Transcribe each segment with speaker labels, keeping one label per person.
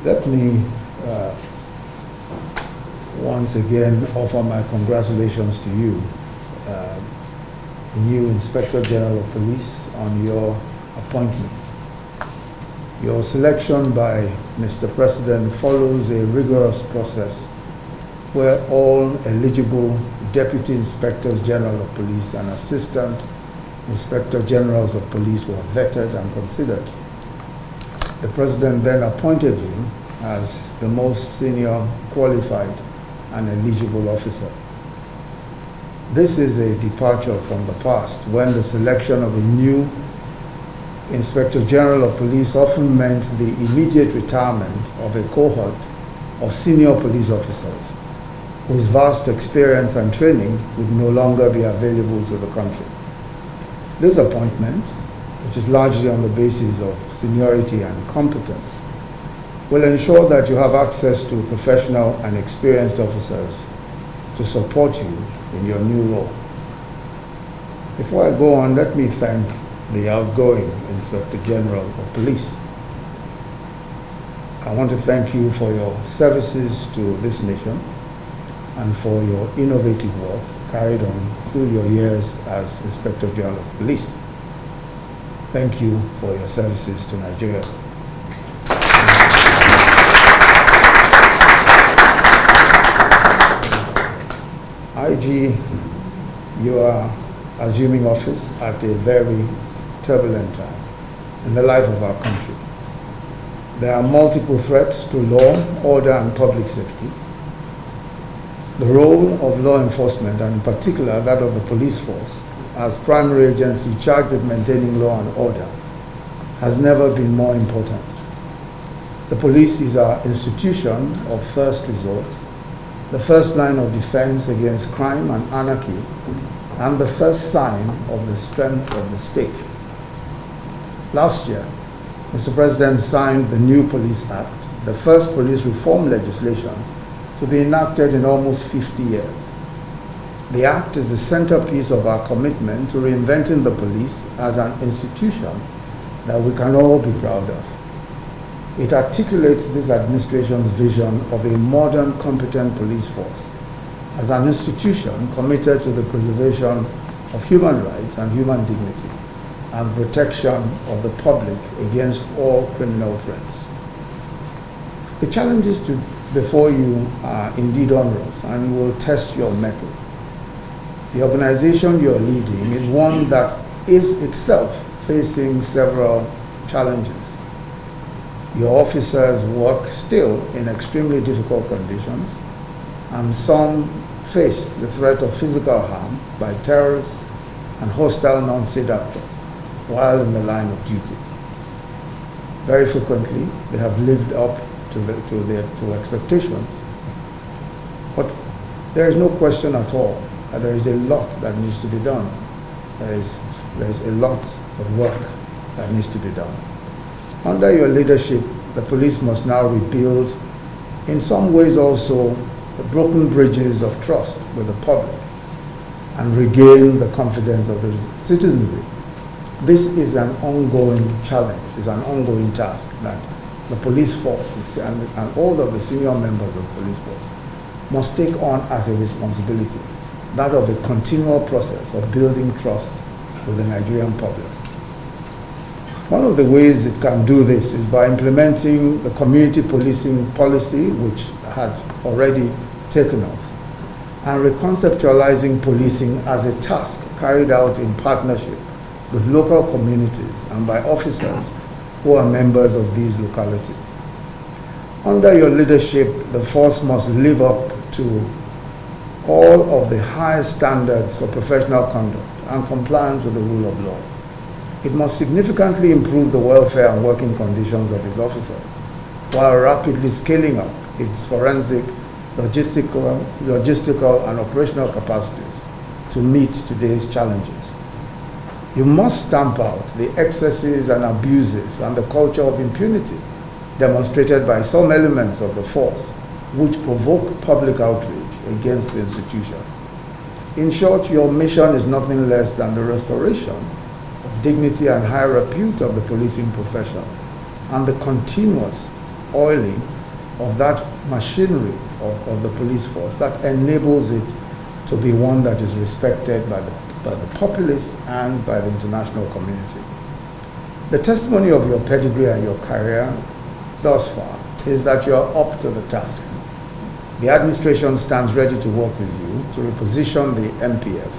Speaker 1: Let me once again offer my congratulations to you, new Inspector General of Police, on your appointment. Your selection by Mr. President follows a rigorous process where all eligible Deputy Inspectors General of Police and Assistant Inspector Generals of Police were vetted and considered. The President then appointed you as the most senior, qualified, and eligible officer. This is a departure from the past, when the selection of a new Inspector General of Police often meant the immediate retirement of a cohort of senior police officers whose vast experience and training would no longer be available to the country. This appointment, which is largely on the basis of seniority and competence, will ensure that you have access to professional and experienced officers to support you in your new role. Before I go on, let me thank the outgoing Inspector General of Police. I want to thank you for your services to this nation and for your innovative work carried on through your years as Inspector General of Police. Thank you for your services to Nigeria. IG, you are assuming office at a very turbulent time in the life of our country. There are multiple threats to law, order, and public safety. The role of law enforcement, and in particular that of the police force, as primary agency charged with maintaining law and order, has never been more important. The police is our institution of first resort, the first line of defense against crime and anarchy, and the first sign of the strength of the state. Last year, Mr. President signed the new Police Act, the first police reform legislation to be enacted in almost 50 years. The Act is the centerpiece of our commitment to reinventing the police as an institution that we can all be proud of. It articulates this administration's vision of a modern, competent police force as an institution committed to the preservation of human rights and human dignity and protection of the public against all criminal threats. The challenges before you are indeed onerous and will test your mettle. The organization you are leading is one that is itself facing several challenges. Your officers work still in extremely difficult conditions, and some face the threat of physical harm by terrorists and hostile non-state actors while in the line of duty. Very frequently, they have lived up to expectations. But there is no question at all that there is a lot that needs to be done. There is a lot of work that needs to be done. Under your leadership, the police must now rebuild, in some ways also, the broken bridges of trust with the public and regain the confidence of the citizenry. This is an ongoing challenge, it's an ongoing task that the police force and all of the senior members of the police force must take on as a responsibility, that of a continual process of building trust with the Nigerian public. One of the ways it can do this is by implementing the community policing policy, which had already taken off, and reconceptualizing policing as a task carried out in partnership with local communities and by officers who are members of these localities. Under your leadership, the force must live up to all of the highest standards of professional conduct and compliance with the rule of law. It must significantly improve the welfare and working conditions of its officers, while rapidly scaling up its forensic, logistical, and operational capacities to meet today's challenges. You must stamp out the excesses and abuses and the culture of impunity demonstrated by some elements of the force which provoke public outrage against the institution. In short, your mission is nothing less than the restoration of dignity and high repute of the policing profession and the continuous oiling of that machinery of the police force that enables it to be one that is respected by the populace and by the international community. The testimony of your pedigree and your career thus far is that you are up to the task. The administration stands ready to work with you to reposition the MPF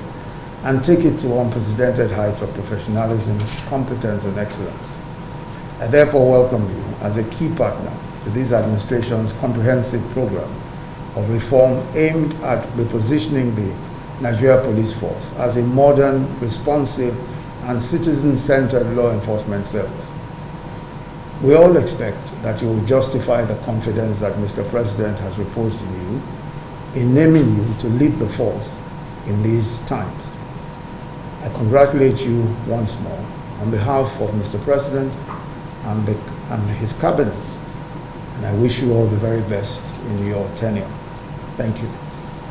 Speaker 1: and take it to unprecedented heights of professionalism, competence, and excellence. I therefore welcome you as a key partner to this administration's comprehensive program of reform aimed at repositioning the Nigeria Police Force as a modern, responsive, and citizen-centered law enforcement service. We all expect that you will justify the confidence that Mr. President has reposed in you in naming you to lead the force in these times. I congratulate you once more on behalf of Mr. President and his cabinet, and I wish you all the very best in your tenure. Thank you.